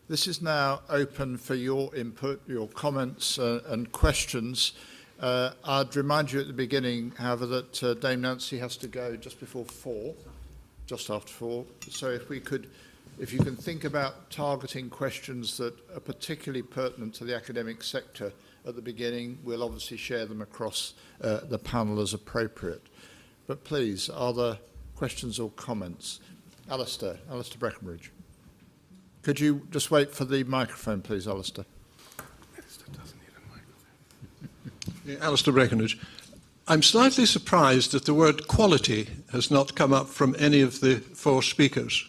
This is now open for your input, your comments and questions. I'd remind you at the beginning, however, that Dame Nancy has to go just before 4, just after 4. So if you can think about targeting questions that are particularly pertinent to the academic sector at the beginning, we'll obviously share them across the panel as appropriate. But please, are there questions or comments? Alistair Breckenridge. Could you just wait for the microphone, please, Alistair? Alistair doesn't need a microphone. Alistair Breckenridge. I'm slightly surprised that the word quality has not come up from any of the 4 speakers.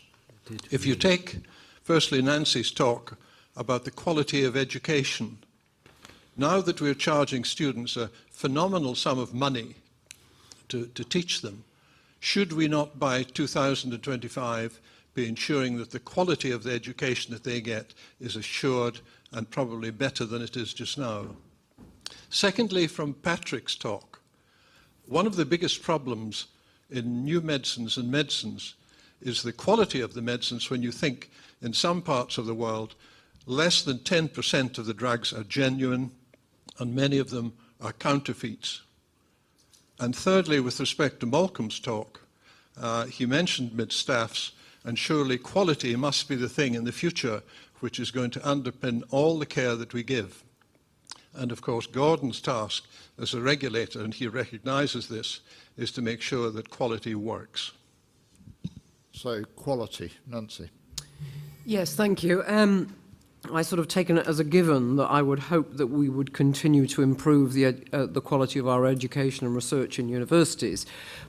If you take, firstly, Nancy's talk about the quality of education, now that we're charging students a phenomenal sum of money to teach them, should we not by 2025 be ensuring that the quality of the education that they get is assured and probably better than it is just now? Secondly, from Patrick's talk, one of the biggest problems in new medicines and medicines is the quality of the medicines when you think in some parts of the world less than 10% of the drugs are genuine and many of them are counterfeits. And thirdly, with respect to Malcolm's talk, he mentioned mid-staffs, and surely quality must be the thing in the future which is going to underpin all the care that we give. And of course, Gordon's task as a regulator, and he recognises this, is to make sure that quality works. So, quality. Nancy. Yes, thank you. I sort of taken it as a given that I would hope that we would continue to improve the quality of our education and research in universities.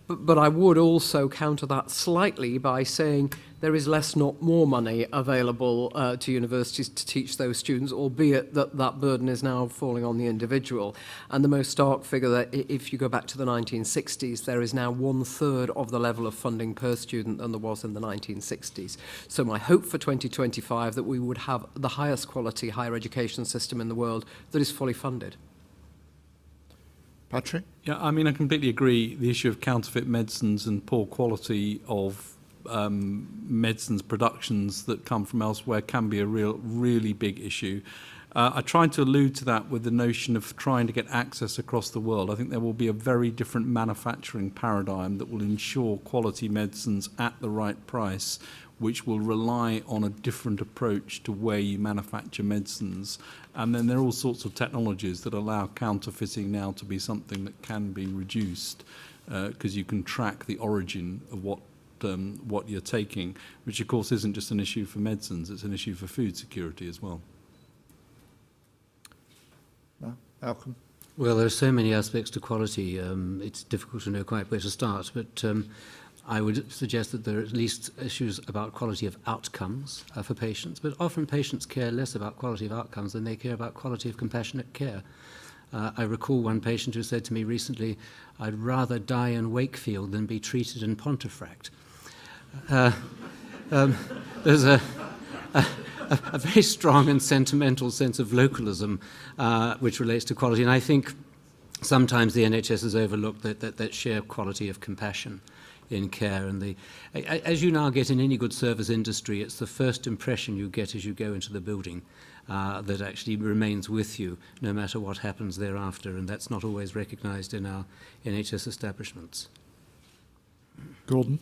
But I would also counter that slightly by saying there is less, not more money available to universities to teach those students, albeit that burden is now falling on the individual. And the most stark figure that if you go back to the 1960s, there is now 1/3 of the level of funding per student than there was in the 1960s. So my hope for 2025 that we would have the highest quality higher education system in the world that is fully funded. Patrick? Yeah, I mean, I completely agree. The issue of counterfeit medicines and poor quality of medicines productions that come from elsewhere can be a really big issue. I tried to allude to that with the notion of trying to get access across the world. I think there will be a very different manufacturing paradigm that will ensure quality medicines at the right price, which will rely on a different approach to where you manufacture medicines. And then there are all sorts of technologies that allow counterfeiting now to be something that can be reduced because you can track the origin of what you're taking, which of course isn't just an issue for medicines, it's an issue for food security as well. Malcolm? Well, there are so many aspects to quality, it's difficult to know quite where to start, but I would suggest that there are at least issues about quality of outcomes for patients, but often patients care less about quality of outcomes than they care about quality of compassionate care. I recall one patient who said to me recently, "I'd rather die in Wakefield than be treated in Pontefract." There's a very strong and sentimental sense of localism which relates to quality, and I think sometimes the NHS has overlooked that sheer quality of compassion in care. And as you now get in any good service industry, it's the first impression you get as you go into the building that actually remains with you no matter what happens thereafter, and that's not always recognised in our NHS establishments. Gordon?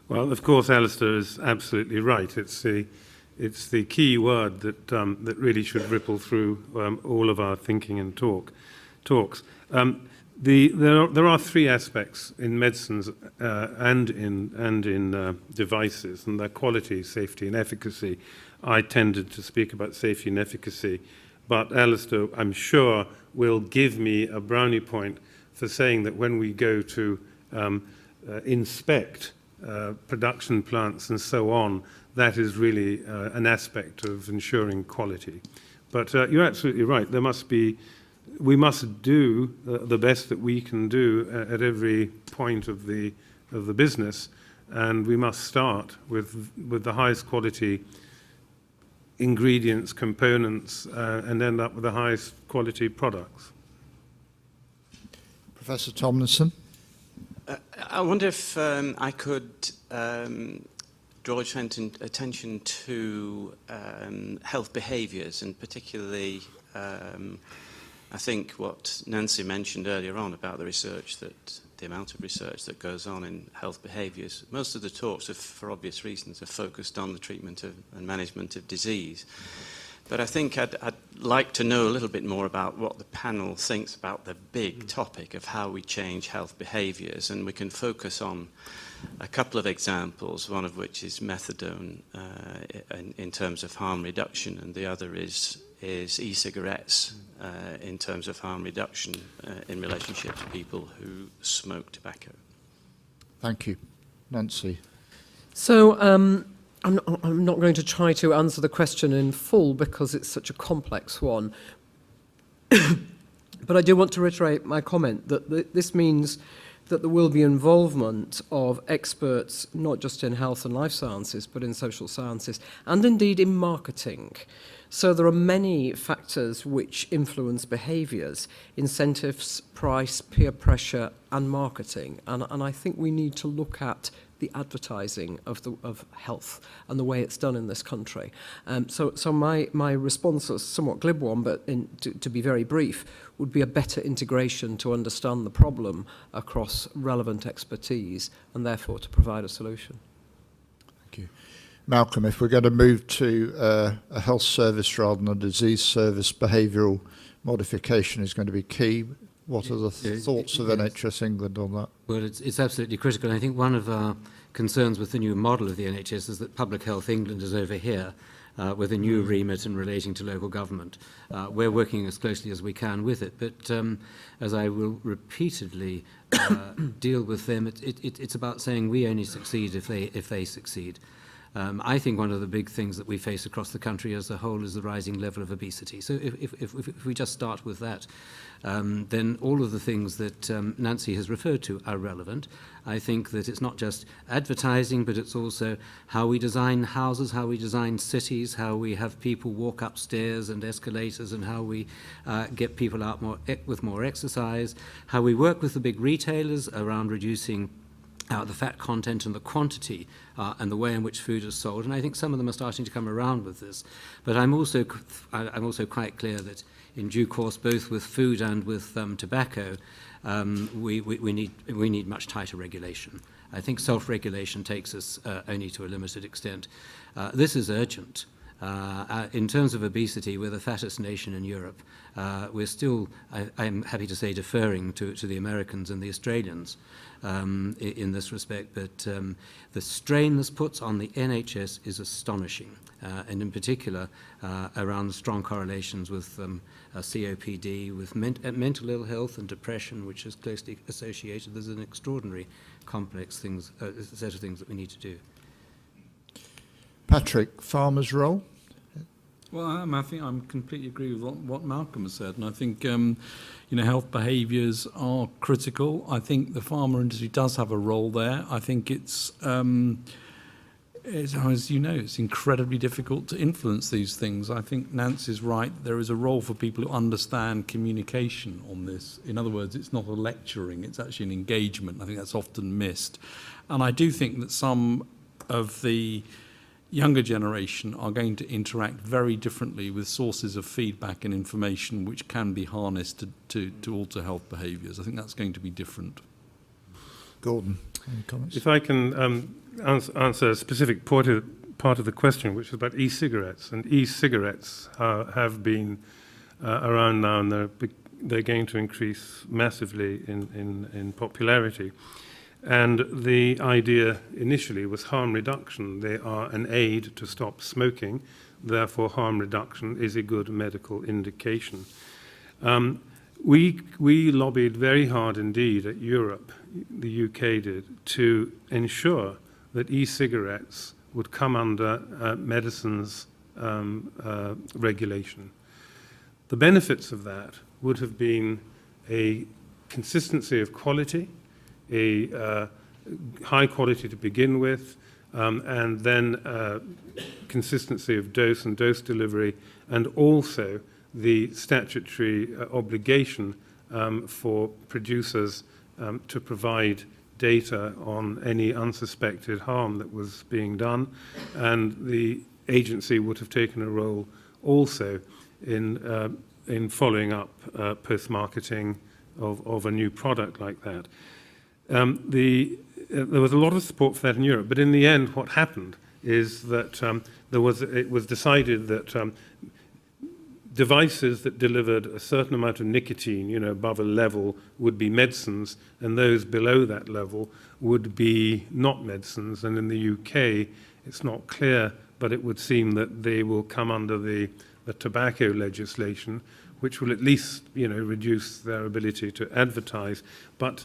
Well, of course, Alistair is absolutely right. It's the key word that really should ripple through all of our thinking and talks. There are 3 aspects in medicines and in devices, and they're quality, safety, and efficacy. I tended to speak about safety and efficacy, but Alistair, I'm sure, will give me a brownie point for saying that when we go to inspect production plants and so on, that is really an aspect of ensuring quality. But you're absolutely right. We must do the best that we can do at every point of the business, and we must start with the highest quality ingredients, components, and end up with the highest quality products. Professor Tomlinson? I wonder if I could draw attention to health behaviours, and particularly I think what Nancy mentioned earlier on about the amount of research that goes on in health behaviours. Most of the talks, for obvious reasons, are focused on the treatment and management of disease. But I think I'd like to know a little bit more about what the panel thinks about the big topic of how we change health behaviours, and we can focus on a couple of examples, one of which is methadone in terms of harm reduction, and the other is e-cigarettes in terms of harm reduction in relationship to people who smoke tobacco. Thank you. Nancy. So I'm not going to try to answer the question in full because it's such a complex one. But I do want to reiterate my comment that this means that there will be involvement of experts, not just in health and life sciences, but in social sciences, and indeed in marketing. So there are many factors which influence behaviours: incentives, price, peer pressure, and marketing. And I think we need to look at the advertising of health and the way it's done in this country. So my response is a somewhat glib one, but to be very brief, would be a better integration to understand the problem across relevant expertise and therefore to provide a solution. Thank you. Malcolm, if we're going to move to a health service rather than a disease service, behavioural modification is going to be key. What are the thoughts of NHS England on that? Well, it's absolutely critical. I think one of our concerns with the new model of the NHS is that Public Health England is over here with a new remit in relating to local government. We're working as closely as we can with it, but as I will repeatedly deal with them, it's about saying we only succeed if they succeed. I think one of the big things that we face across the country as a whole is the rising level of obesity. So if we just start with that, then all of the things that Nancy has referred to are relevant. I think that it's not just advertising, but it's also how we design houses, how we design cities, how we have people walk upstairs and escalators, and how we get people out with more exercise, how we work with the big retailers around reducing the fat content and the quantity and the way in which food is sold, and I think some of them are starting to come around with this. But I'm also quite clear that in due course, both with food and with tobacco, we need much tighter regulation. I think self-regulation takes us only to a limited extent. This is urgent. In terms of obesity, we're the fattest nation in Europe. We're still, I'm happy to say, deferring to the Americans and the Australians in this respect, but the strain this puts on the NHS is astonishing, and in particular around the strong correlations with COPD, with mental ill health and depression, which is closely associated. There's an extraordinary complex set of things that we need to do. Patrick, farmer's role? Well, I think I completely agree with what Malcolm has said, and I think health behaviours are critical. I think the pharma industry does have a role there. I think it's as you know, it's incredibly difficult to influence these things. I think Nancy's right. There is a role for people who understand communication on this. In other words, it's not a lecturing; it's actually an engagement. I think that's often missed, and I do think that some of the younger generation are going to interact very differently with sources of feedback and information which can be harnessed to alter health behaviours. I think that's going to be different. Gordon, any comments? If I can answer a specific part of the question, which is about e-cigarettes. And e-cigarettes have been around now, and they're going to increase massively in popularity. And the idea initially was harm reduction. They are an aid to stop smoking. Therefore, harm reduction is a good medical indication. We lobbied very hard indeed at Europe, the UK did, to ensure that e-cigarettes would come under medicines regulation. The benefits of that would have been a consistency of quality, a high quality to begin with, and then consistency of dose and dose delivery, and also the statutory obligation for producers to provide data on any unsuspected harm that was being done, and the agency would have taken a role also in following up post-marketing of a new product like that. There was a lot of support for that in Europe, but in the end what happened is that it was decided that devices that delivered a certain amount of nicotine, above a level, would be medicines, and those below that level would be not medicines. And in the UK, it's not clear, but it would seem that they will come under the tobacco legislation, which will at least, reduce their ability to advertise. But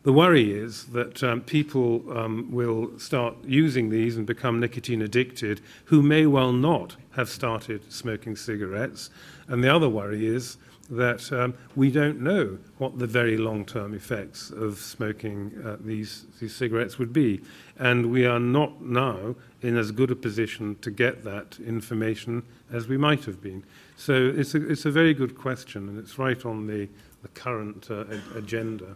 the worry is that people will start using these and become nicotine addicted who may well not have started smoking cigarettes. And the other worry is that we don't know what the very long-term effects of smoking these cigarettes would be. And we are not now in as good a position to get that information as we might have been. So it's a very good question, and it's right on the current agenda.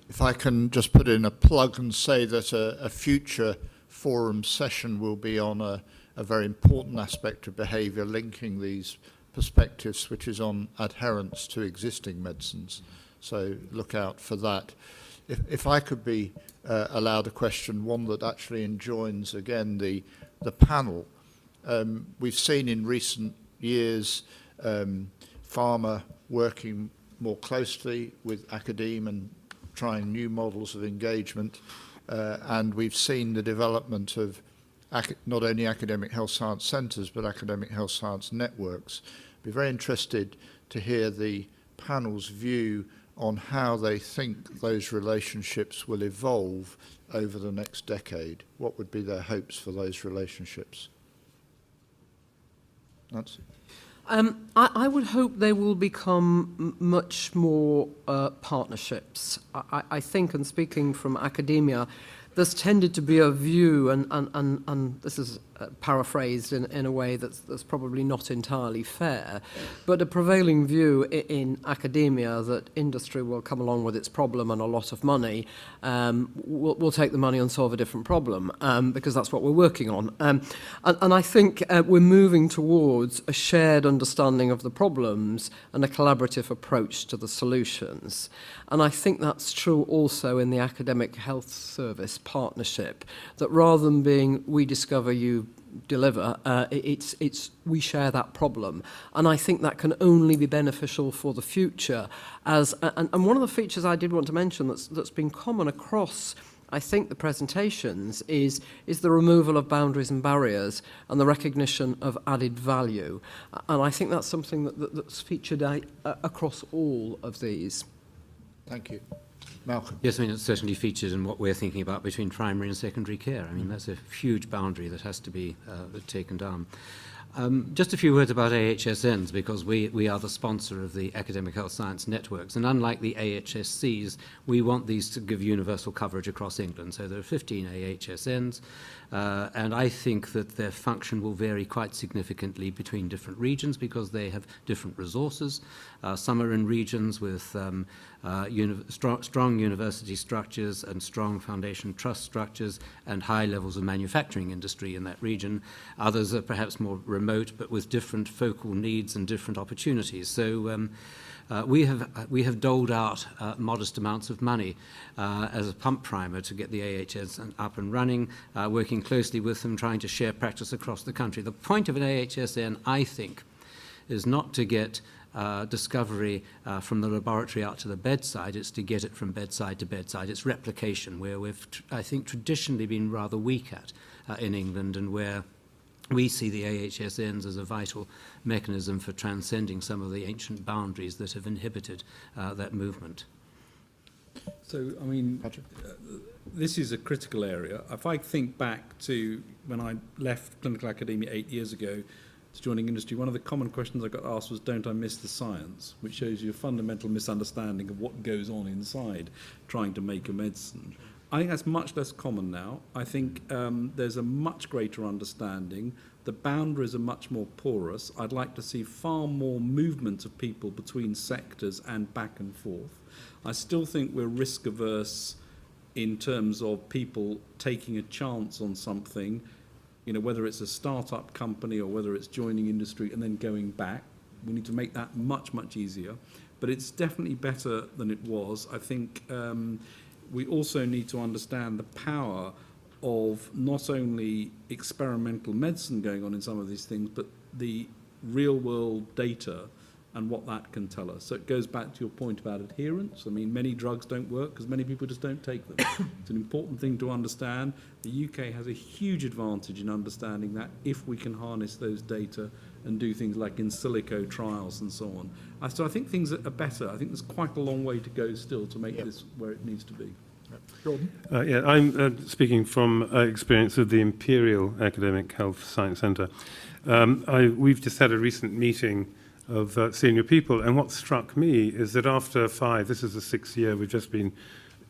If I can just put in a plug and say that a future forum session will be on a very important aspect of behaviour, linking these perspectives, which is on adherence to existing medicines. So look out for that. If I could be allowed a question, one that actually enjoins, again, the panel. We've seen in recent years pharma working more closely with academia and trying new models of engagement, and we've seen the development of not only academic health science centres but academic health science networks. I'd be very interested to hear the panel's view on how they think those relationships will evolve over the next decade. What would be their hopes for those relationships? Nancy? I would hope they will become much more partnerships. I think, and speaking from academia, there's tended to be a view, and this is paraphrased in a way that's probably not entirely fair, but a prevailing view in academia that industry will come along with its problem and a lot of money. We'll take the money and solve a different problem, because that's what we're working on. And I think we're moving towards a shared understanding of the problems and a collaborative approach to the solutions. And I think that's true also in the academic health service partnership, that rather than being we discover, you deliver, it's we share that problem. And I think that can only be beneficial for the future. And one of the features I did want to mention that's been common across, I think, the presentations is the removal of boundaries and barriers and the recognition of added value. And I think that's something that's featured across all of these. Thank you. Malcolm. Yes, I mean, it's certainly featured in what we're thinking about between primary and secondary care. I mean, that's a huge boundary that has to be taken down. Just a few words about AHSNs, because we are the sponsor of the Academic Health Science Networks, and unlike the AHSCs, we want these to give universal coverage across England. So there are 15 AHSNs, and I think that their function will vary quite significantly between different regions because they have different resources. Some are in regions with strong university structures and strong foundation trust structures and high levels of manufacturing industry in that region. Others are perhaps more remote but with different focal needs and different opportunities. So we have doled out modest amounts of money as a pump primer to get the AHS up and running, working closely with them, trying to share practice across the country. The point of an AHSN, I think, is not to get discovery from the laboratory out to the bedside. It's to get it from bedside to bedside. It's replication, where we've, I think, traditionally been rather weak at in England, and where we see the AHSNs as a vital mechanism for transcending some of the ancient boundaries that have inhibited that movement. So, I mean, this is a critical area. If I think back to when I left clinical academia 8 years ago to joining industry, one of the common questions I got asked was, don't I miss the science? Which shows you a fundamental misunderstanding of what goes on inside trying to make a medicine. I think that's much less common now. I think there's a much greater understanding. The boundaries are much more porous. I'd like to see far more movement of people between sectors and back and forth. I still think we're risk averse in terms of people taking a chance on something, you know, whether it's a start-up company or whether it's joining industry and then going back. We need to make that much, much easier. But it's definitely better than it was. I think we also need to understand the power of not only experimental medicine going on in some of these things, but the real-world data and what that can tell us. So it goes back to your point about adherence. I mean, many drugs don't work because many people just don't take them. It's an important thing to understand. The UK has a huge advantage in understanding that if we can harness those data and do things like in silico trials and so on. So I think things are better. I think there's quite a long way to go still to make this where it needs to be. Jordan? Yeah, I'm speaking from experience of the Imperial Academic Health Science Centre. We've just had a recent meeting of senior people, and what struck me is that after this is the 6th year we've just been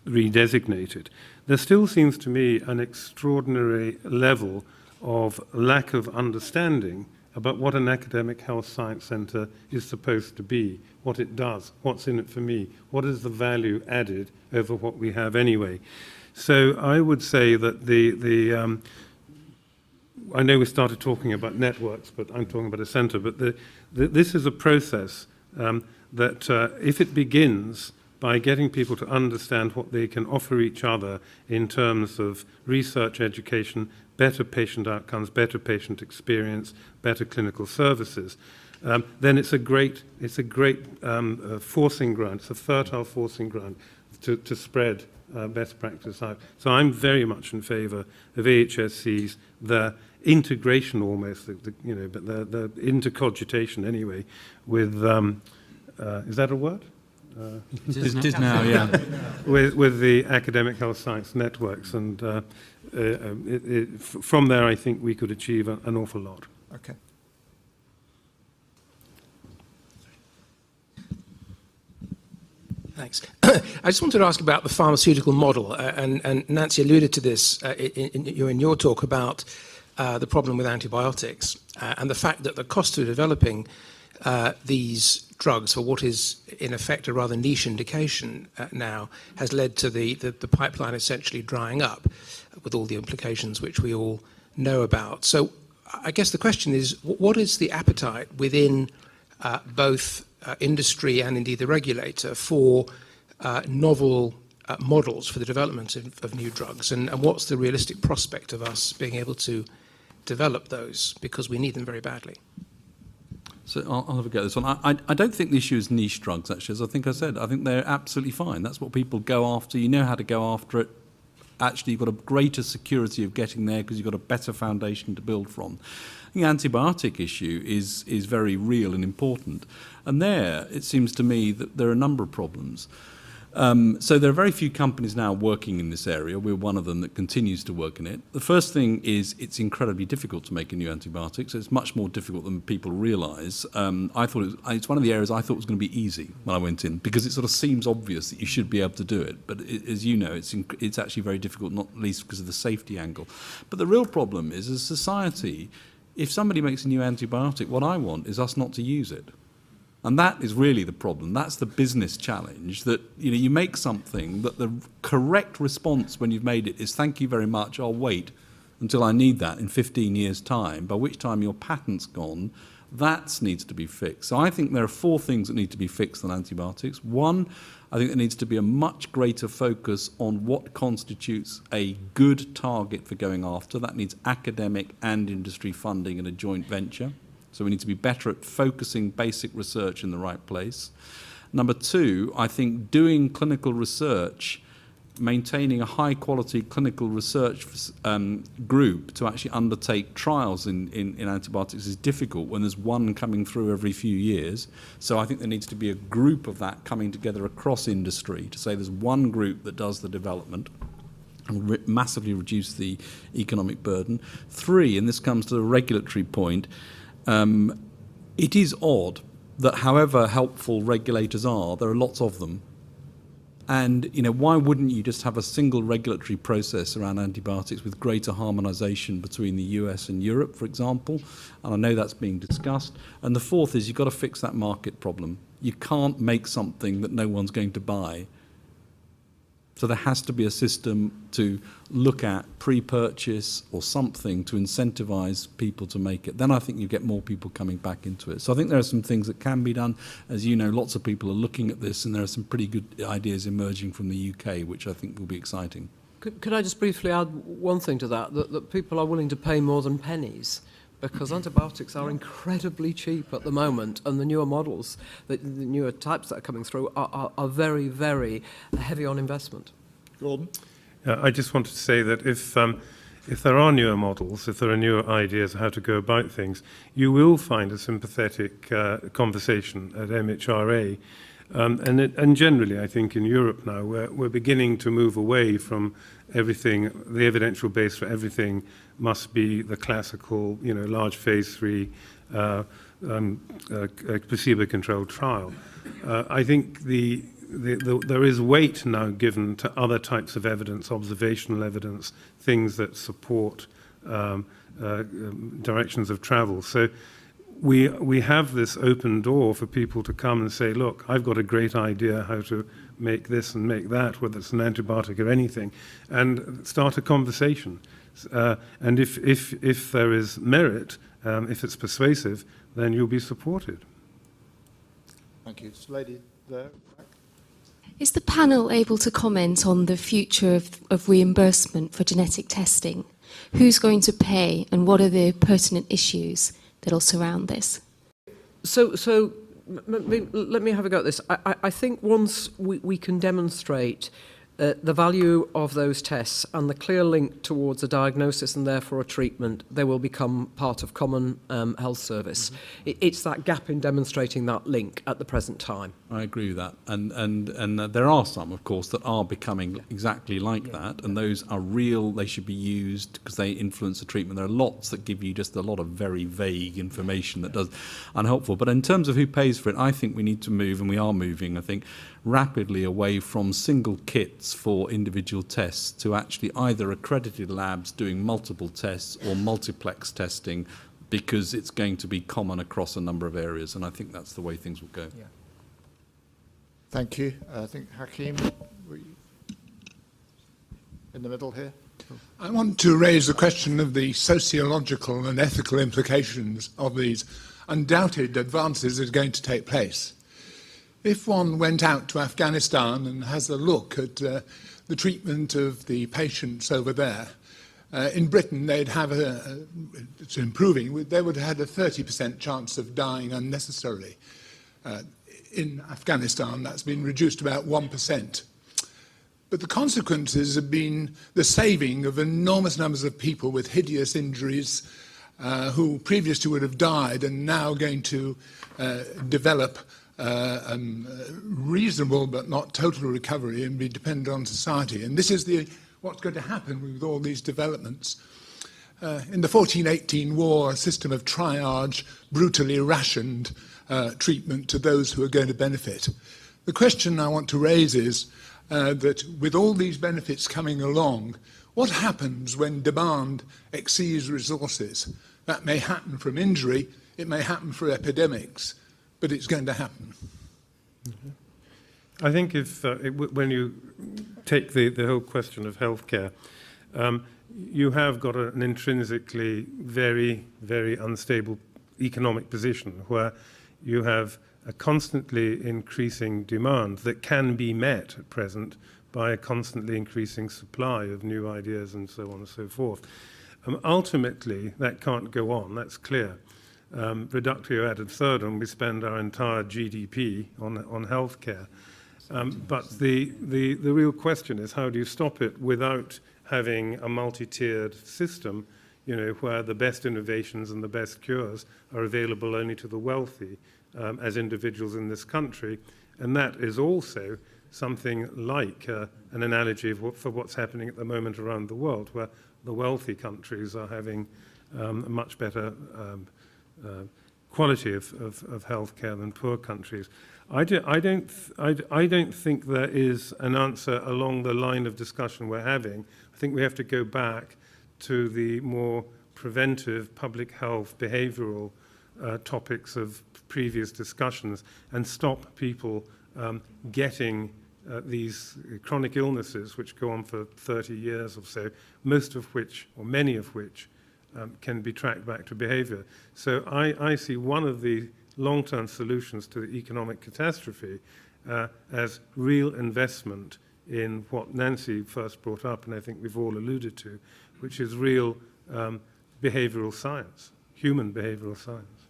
redesignated, there still seems to me an extraordinary level of lack of understanding about what an academic health science centre is supposed to be, what it does, what's in it for me, what is the value added over what we have anyway. So I would say that I know we started talking about networks, but I'm talking about a centre, but this is a process that if it begins by getting people to understand what they can offer each other in terms of research, education, better patient outcomes, better patient experience, better clinical services, then it's a great forcing ground. It's a fertile forcing ground to spread best practice out. So I'm very much in favour of AHSCs, the integration almost, but the intercogitation anyway with, is that a word? It It is now, yeah. with the academic health science networks, and from there I think we could achieve an awful lot. Okay. Thanks. I just wanted to ask about the pharmaceutical model, and Nancy alluded to this in your talk about the problem with antibiotics and the fact that the cost of developing these drugs for what is in effect a rather niche indication now has led to the pipeline essentially drying up with all the implications which we all know about. So I guess the question is, what is the appetite within both industry and indeed the regulator for novel models for the development of new drugs, and what's the realistic prospect of us being able to develop those, because we need them very badly? So I'll have a go at this one. I don't think the issue is niche drugs, actually. As I think I said, I think they're absolutely fine. That's what people go after. You know how to go after it. Actually, you've got a greater security of getting there because you've got a better foundation to build from. The antibiotic issue is very real and important. And there, it seems to me that there are a number of problems. So there are very few companies now working in this area. We're one of them that continues to work in it. The first thing is it's incredibly difficult to make a new antibiotic. So it's much more difficult than people realise. It's one of the areas I thought was going to be easy when I went in, because it sort of seems obvious that you should be able to do it. But as you know, it's actually very difficult, not least because of the safety angle. But the real problem is, as a society, if somebody makes a new antibiotic, what I want is us not to use it. And that is really the problem. That's the business challenge, that you make something that the correct response when you've made it is thank you very much, I'll wait until I need that in 15 years' time, by which time your patent's gone. That needs to be fixed. So I think there are 4 things that need to be fixed on antibiotics. One, I think there needs to be a much greater focus on what constitutes a good target for going after. That needs academic and industry funding in a joint venture. So we need to be better at focusing basic research in the right place. Number 2, I think doing clinical research, maintaining a high-quality clinical research group to actually undertake trials in antibiotics is difficult when there's one coming through every few years. So I think there needs to be a group of that coming together across industry to say there's one group that does the development and massively reduce the economic burden. 3, and this comes to the regulatory point, it is odd that however helpful regulators are, there are lots of them. And, you know, why wouldn't you just have a single regulatory process around antibiotics with greater harmonisation between the US and Europe, for example? And I know that's being discussed. And the fourth is you've got to fix that market problem. You can't make something that no one's going to buy. So there has to be a system to look at pre-purchase or something to incentivise people to make it. Then I think you get more people coming back into it. So I think there are some things that can be done. As you know, lots of people are looking at this, and there are some pretty good ideas emerging from the UK, which I think will be exciting. Could I just briefly add one thing to that, that people are willing to pay more than pennies? Because antibiotics are incredibly cheap at the moment, and the newer models, the newer types that are coming through are very, very heavy on investment. Gordon? I just wanted to say that if there are newer models, if there are newer ideas of how to go about things, you will find a sympathetic conversation at MHRA. And generally, I think in Europe now, we're beginning to move away from everything. The evidential base for everything must be the classical, you know, large phase 3 placebo-controlled trial. I think there is weight now given to other types of evidence, observational evidence, things that support directions of travel. So we have this open door for people to come and say, look, I've got a great idea how to make this and make that, whether it's an antibiotic or anything, and start a conversation. And if there is merit, if it's persuasive, then you'll be supported. Thank you. This lady there. Is the panel able to comment on the future of reimbursement for genetic testing? Who's going to pay, and what are the pertinent issues that will surround this? So let me have a go at this. I think once we can demonstrate the value of those tests and the clear link towards a diagnosis and therefore a treatment, they will become part of common health service. It's that gap in demonstrating that link at the present time. I agree with that. And there are some, of course, that are becoming exactly like that, and those are real. They should be used because they influence the treatment. There are lots that give you just a lot of very vague information that does unhelpful. But in terms of who pays for it, I think we need to move, and we are moving, I think, rapidly away from single kits for individual tests to actually either accredited labs doing multiple tests or multiplex testing, because it's going to be common across a number of areas, and I think that's the way things will go. Yeah. Thank you. I think Hakeem, were you in the middle here? I want to raise the question of the sociological and ethical implications of these undoubted advances that are going to take place. If one went out to Afghanistan and has a look at the treatment of the patients over there, in Britain they'd have it's improving, they would have had a 30% chance of dying unnecessarily. In Afghanistan that's been reduced to about 1%. But the consequences have been the saving of enormous numbers of people with hideous injuries who previously would have died and now going to develop reasonable but not total recovery and be dependent on society. And this is what's going to happen with all these developments. In the 1418 war, a system of triage brutally rationed treatment to those who are going to benefit. The question I want to raise is that with all these benefits coming along, what happens when demand exceeds resources? That may happen from injury, it may happen for epidemics, but it's going to happen. I think when you take the whole question of healthcare, you have got an intrinsically very, very unstable economic position where you have a constantly increasing demand that can be met at present by a constantly increasing supply of new ideas and so on and so forth. Ultimately, that can't go on, that's clear. Reductio ad absurdum, we spend our entire GDP on healthcare. But the real question is, how do you stop it without having a multi-tiered system, you know, where the best innovations and the best cures are available only to the wealthy as individuals in this country? And that is also something like an analogy for what's happening at the moment around the world, where the wealthy countries are having a much better quality of healthcare than poor countries. I don't think there is an answer along the line of discussion we're having. I think we have to go back to the more preventive public health, behavioural topics of previous discussions and stop people getting these chronic illnesses which go on for 30 years or so, most of which, or many of which, can be tracked back to behaviour. So I see one of the long-term solutions to the economic catastrophe as real investment in what Nancy first brought up, and I think we've all alluded to, which is real behavioural science, human behavioural science.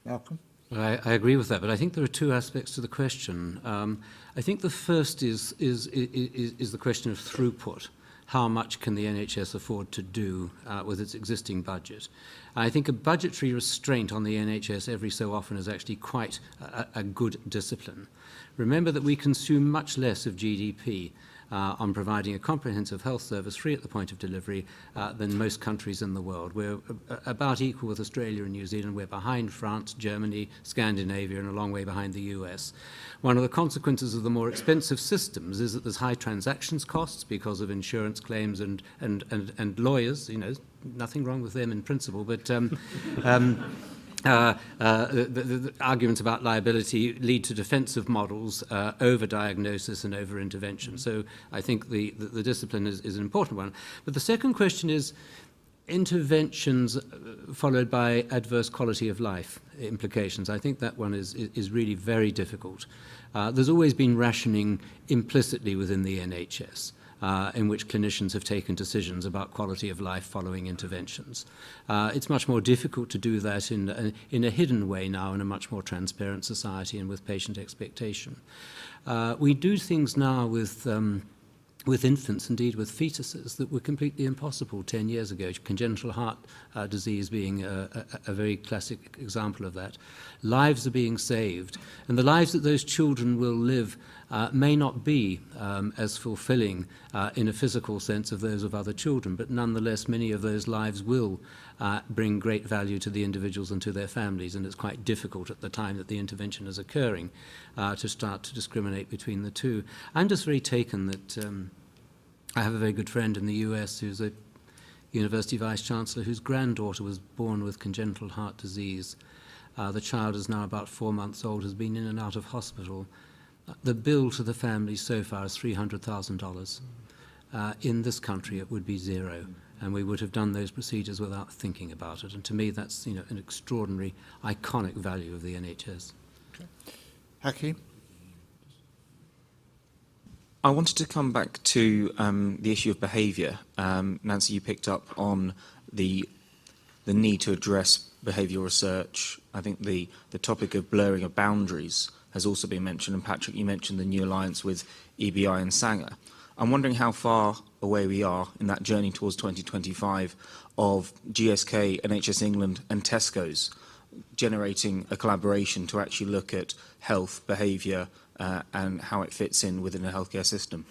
Malcolm? I agree with that, but I think there are two aspects to the question. I think the first is the question of throughput. How much can the NHS afford to do with its existing budget? I think a budgetary restraint on the NHS every so often is actually quite a good discipline. Remember that we consume much less of GDP on providing a comprehensive health service free at the point of delivery than most countries in the world. We're about equal with Australia and New Zealand. We're behind France, Germany, Scandinavia, and a long way behind the US. One of the consequences of the more expensive systems is that there's high transactions costs because of insurance claims and lawyers. You know, nothing wrong with them in principle, but the arguments about liability lead to defensive models, over-diagnosis and over-intervention. So I think the discipline is an important one. But the second question is interventions followed by adverse quality of life implications. I think that one is really very difficult. There's always been rationing implicitly within the NHS. In which clinicians have taken decisions about quality of life following interventions. It's much more difficult to do that in a hidden way now in a much more transparent society and with patient expectation. We do things now with infants, indeed with fetuses, that were completely impossible 10 years ago, congenital heart disease being a very classic example of that. Lives are being saved, and the lives that those children will live may not be as fulfilling in a physical sense of those of other children, but nonetheless many of those lives will bring great value to the individuals and to their families, and it's quite difficult at the time that the intervention is occurring to start to discriminate between the two. I'm just very taken that I have a very good friend in the US who's a university vice-chancellor whose granddaughter was born with congenital heart disease. The child is now about 4 months old, has been in and out of hospital. The bill to the family so far is $300,000. In this country, it would be zero, and we would have done those procedures without thinking about it. And to me, that's an extraordinary, iconic value of the NHS. Okay. Hakeem? I wanted to come back to the issue of behaviour. Nancy, you picked up on the need to address behavioural research. I think the topic of blurring of boundaries has also been mentioned, and Patrick, you mentioned the new alliance with EBI and Sanger. I'm wondering how far away we are in that journey towards 2025 of GSK, NHS England and Tesco's generating a collaboration to actually look at health, behaviour and how it fits in within a healthcare system.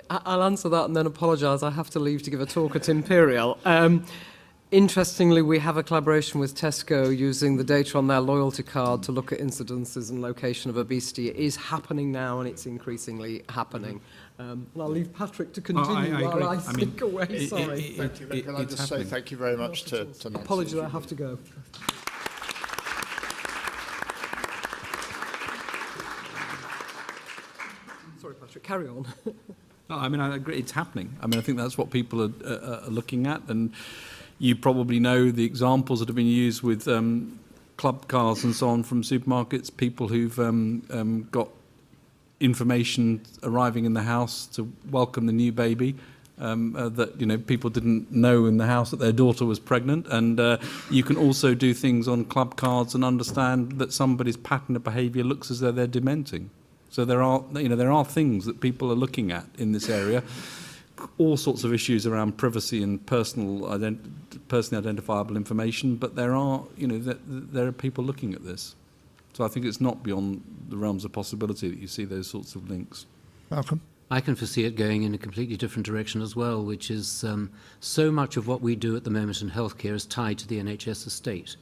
I'll answer that and then apologise. I have to leave to give a talk at Imperial. Interestingly, we have a collaboration with Tesco using the data on their loyalty card to look at incidences and location of obesity. It is happening now, and it's increasingly happening. And I'll leave Patrick to continue while I stick away. Sorry. Thank you. Can I just say thank you very much to Nancy? Apologies, I have to go. Sorry, Patrick, carry on. No, I mean, I agree, it's happening. I mean, I think that's what people are looking at, and you probably know the examples that have been used with club cars and so on from supermarkets, people who've got information arriving in the house to welcome the new baby that people didn't know in the house that their daughter was pregnant, and you can also do things on club cards and understand that somebody's pattern of behaviour looks as though they're dementing. So there are things that people are looking at in this area. All sorts of issues around privacy and personally identifiable information, but there are people looking at this. So I think it's not beyond the realms of possibility that you see those sorts of links. Malcolm? I can foresee it going in a completely different direction as well, which is so much of what we do at the moment in healthcare is tied to the NHS estate.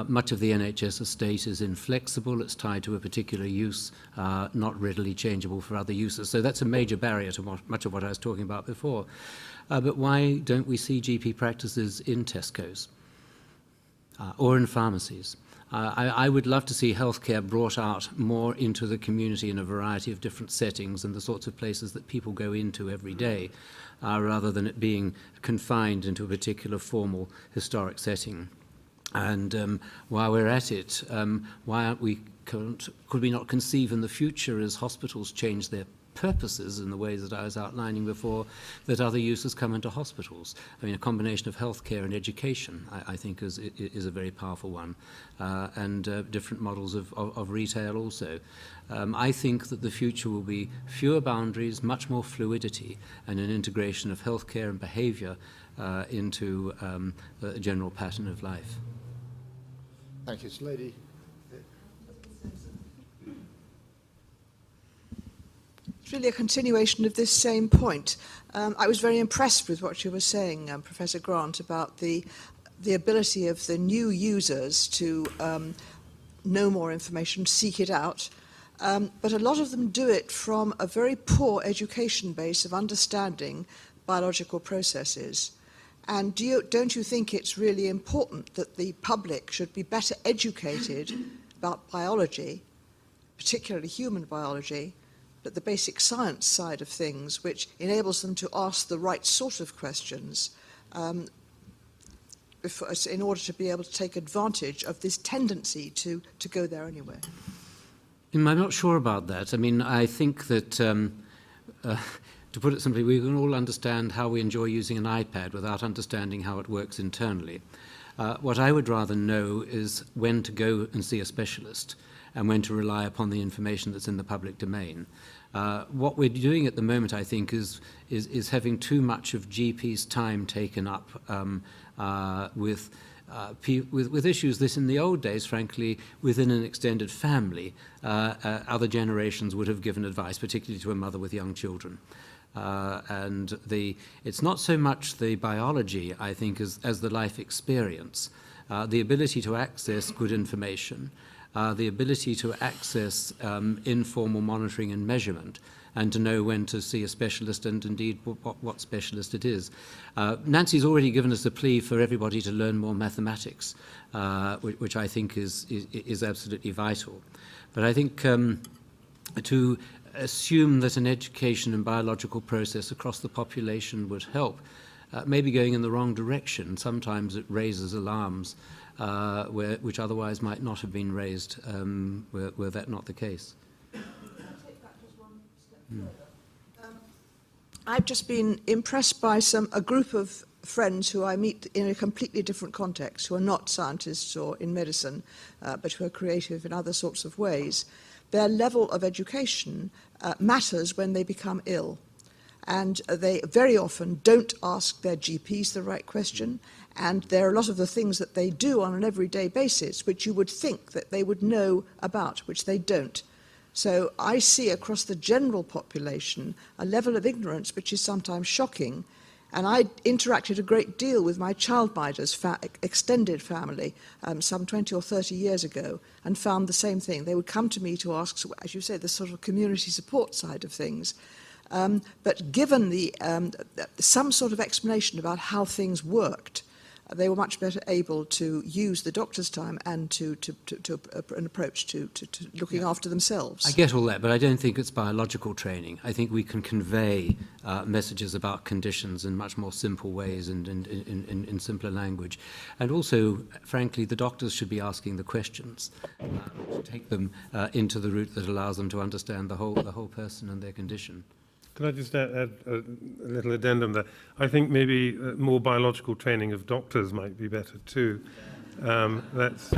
Much of the NHS estate is inflexible, it's tied to a particular use, not readily changeable for other uses. So that's a major barrier to much of what I was talking about before. But why don't we see GP practices in Tesco's or in pharmacies? I would love to see healthcare brought out more into the community in a variety of different settings and the sorts of places that people go into every day, rather than it being confined into a particular formal historic setting. And while we're at it, why aren't we, could we not conceive in the future, as hospitals change their purposes in the ways that I was outlining before, that other uses come into hospitals? I mean, a combination of healthcare and education, I think, is a very powerful one, and different models of retail also. I think that the future will be fewer boundaries, much more fluidity, and an integration of healthcare and behaviour into a general pattern of life. Thank you, lady. It's really a continuation of this same point. I was very impressed with what you were saying, Professor Grant, about the ability of the new users to know more information, seek it out. But a lot of them do it from a very poor education base of understanding biological processes. And don't you think it's really important that the public should be better educated about biology, particularly human biology, but the basic science side of things, which enables them to ask the right sort of questions in order to be able to take advantage of this tendency to go there anyway? I'm not sure about that. I mean, I think that, to put it simply, we can all understand how we enjoy using an iPad without understanding how it works internally. What I would rather know is when to go and see a specialist and when to rely upon the information that's in the public domain. What we're doing at the moment, I think, is having too much of GPs' time taken up with issues that in the old days, frankly, within an extended family, other generations would have given advice, particularly to a mother with young children. And it's not so much the biology, I think, as the life experience, the ability to access good information, the ability to access informal monitoring and measurement, and to know when to see a specialist and indeed what specialist it is. Nancy's already given us a plea for everybody to learn more mathematics, which I think is absolutely vital. But I think to assume that an education and biological process across the population would help, maybe going in the wrong direction. Sometimes it raises alarms which otherwise might not have been raised were that not the case. I've just been impressed by a group of friends who I meet in a completely different context, who are not scientists or in medicine, but who are creative in other sorts of ways. Their level of education matters when they become ill. And they very often don't ask their GPs the right question, and there are a lot of the things that they do on an everyday basis which you would think that they would know about, which they don't. So I see across the general population a level of ignorance which is sometimes shocking. And I interacted a great deal with my childminders' extended family some 20 or 30 years ago, and found the same thing. They would come to me to ask, as you say, the sort of community support side of things. But given some sort of explanation about how things worked, they were much better able to use the doctor's time and to an approach to looking after themselves. I get all that, but I don't think it's biological training. I think we can convey messages about conditions in much more simple ways and in simpler language. And also, frankly, the doctors should be asking the questions to take them into the route that allows them to understand the whole person and their condition. Can I just add a little addendum there? I think maybe more biological training of doctors might be better too. There's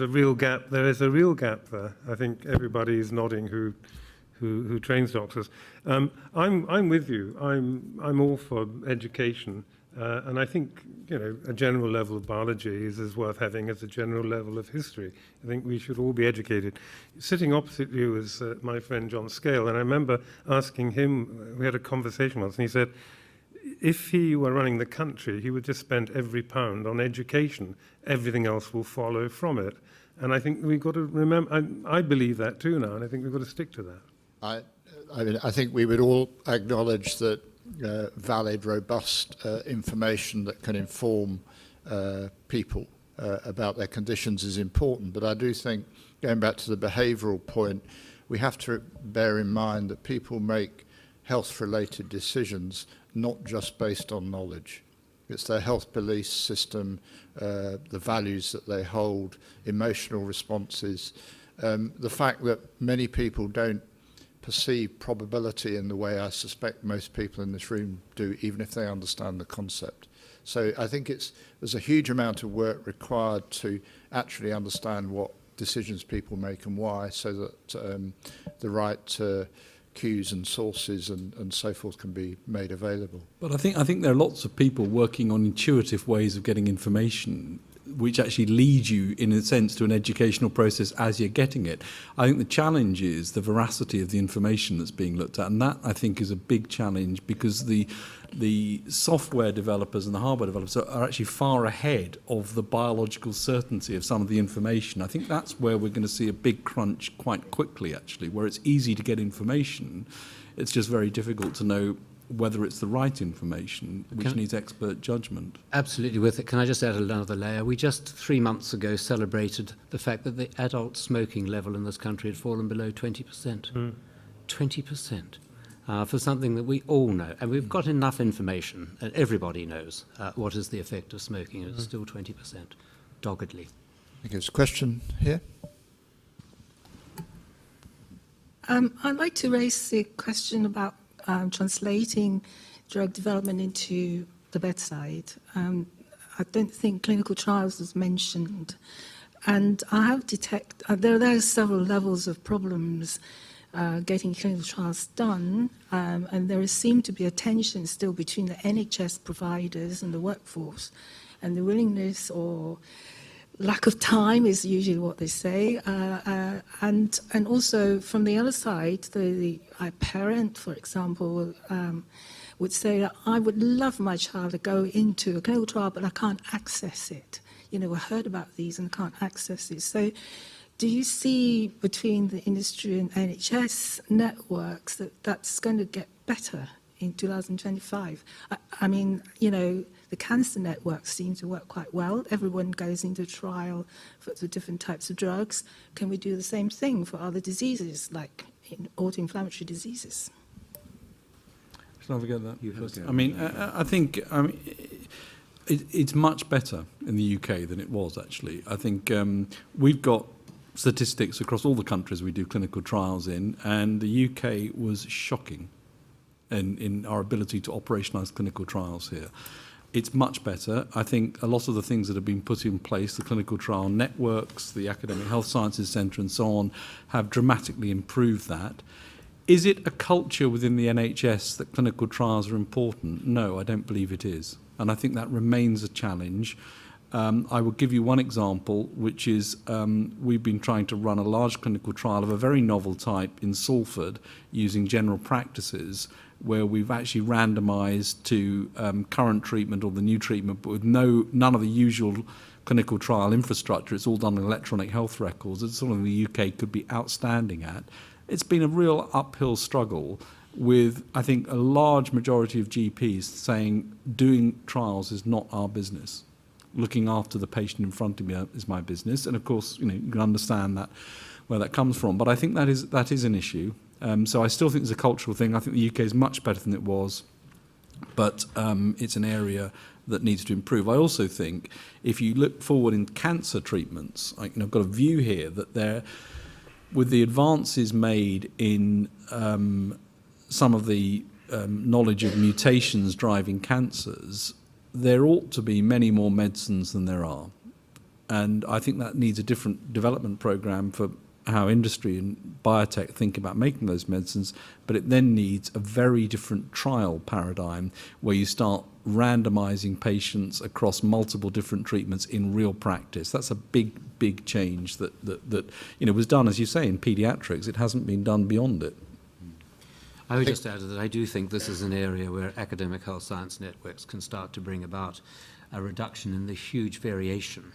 a real gap. There is a real gap there. I think everybody is nodding who trains doctors. I'm with you. I'm all for education And I think, a general level of biology is as worth having as a general level of history. I think we should all be educated. Sitting opposite you was my friend John Scale, and I remember asking him, we had a conversation once, and he said, if he were running the country, he would just spend every pound on education. Everything else will follow from it. And I think we've got to remember, I believe that too now, and I think we've got to stick to that. I think we would all acknowledge that valid, robust information that can inform people about their conditions is important. But I do think, going back to the behavioural point, we have to bear in mind that people make health-related decisions not just based on knowledge. It's their health belief system, the values that they hold, emotional responses. The fact that many people don't perceive probability in the way I suspect most people in this room do, even if they understand the concept. So I think there's a huge amount of work required to actually understand what decisions people make and why, so that the right cues and sources and so forth can be made available. But I think there are lots of people working on intuitive ways of getting information which actually lead you, in a sense, to an educational process as you're getting it. I think the challenge is the veracity of the information that's being looked at, and that, I think, is a big challenge, because the software developers and the hardware developers are actually far ahead of the biological certainty of some of the information. I think that's where we're going to see a big crunch quite quickly, actually, where it's easy to get information. It's just very difficult to know whether it's the right information, which needs expert judgment. Absolutely with it. Can I just add another layer? We just 3 months ago celebrated the fact that the adult smoking level in this country had fallen below 20%. 20%. For something that we all know. And we've got enough information, and everybody knows what is the effect of smoking. It's still 20%, doggedly. I think there's a question here. I'd like to raise the question about translating drug development into the bedside. I don't think clinical trials was mentioned. And I have detected, there are several levels of problems getting clinical trials done, and there seems to be a tension still between the NHS providers and the workforce, and the willingness or lack of time is usually what they say, and also from the other side, the parent, for example, would say that I would love my child to go into a clinical trial, but I can't access it. I heard about these and can't access it. So do you see between the industry and NHS networks that that's going to get better in 2025? I mean, the cancer networks seem to work quite well. Everyone goes into trial for the different types of drugs. Can we do the same thing for other diseases, like autoinflammatory diseases? Shall I forget that? I mean, I think it's much better in the UK than it was, actually. I think we've got statistics across all the countries we do clinical trials in, and the UK was shocking in our ability to operationalise clinical trials here. It's much better. I think a lot of the things that have been put in place, the clinical trial networks, the Academic Health Sciences Centre and so on, have dramatically improved that. Is it a culture within the NHS that clinical trials are important? No, I don't believe it is. And I think that remains a challenge. I will give you one example, which is we've been trying to run a large clinical trial of a very novel type in Salford using general practices, where we've actually randomised to current treatment or the new treatment, but with none of the usual clinical trial infrastructure. It's all done in electronic health records. It's something the UK could be outstanding at. It's been a real uphill struggle with, I think, a large majority of GPs saying doing trials is not our business. Looking after the patient in front of me is my business. And of course, you can understand that where that comes from. But I think that is an issue. So I still think it's a cultural thing. I think the UK is much better than it was, but it's an area that needs to improve. I also think if you look forward in cancer treatments, I've got a view here that with the advances made in some of the knowledge of mutations driving cancers, there ought to be many more medicines than there are. And I think that needs a different development program for how industry and biotech think about making those medicines, but it then needs a very different trial paradigm where you start randomizing patients across multiple different treatments in real practice. That's a big change that was done, as you say, in paediatrics. It hasn't been done beyond it. I would just add that I do think this is an area where academic health science networks can start to bring about a reduction in the huge variation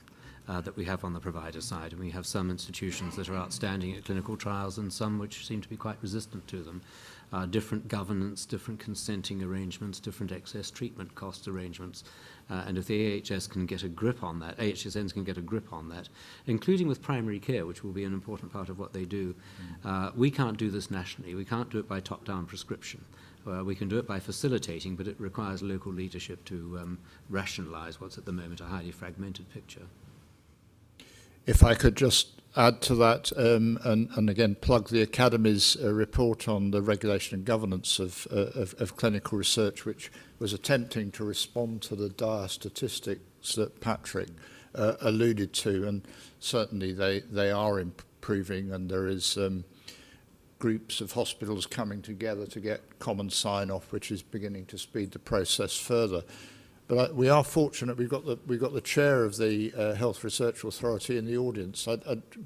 that we have on the provider side. And we have some institutions that are outstanding at clinical trials and some which seem to be quite resistant to them. Different governance, different consenting arrangements, different excess treatment cost arrangements. And if the AHS can get a grip on that, AHSNs can get a grip on that, including with primary care, which will be an important part of what they do, we can't do this nationally. We can't do it by top-down prescription. We can do it by facilitating, but it requires local leadership to rationalise what's at the moment a highly fragmented picture. If I could just add to that, and again plug the Academy's report on the regulation and governance of clinical research, which was attempting to respond to the dire statistics that Patrick alluded to, and certainly they are improving, and there is groups of hospitals coming together to get common sign-off, which is beginning to speed the process further. But we are fortunate. We've got the chair of the Health Research Authority in the audience.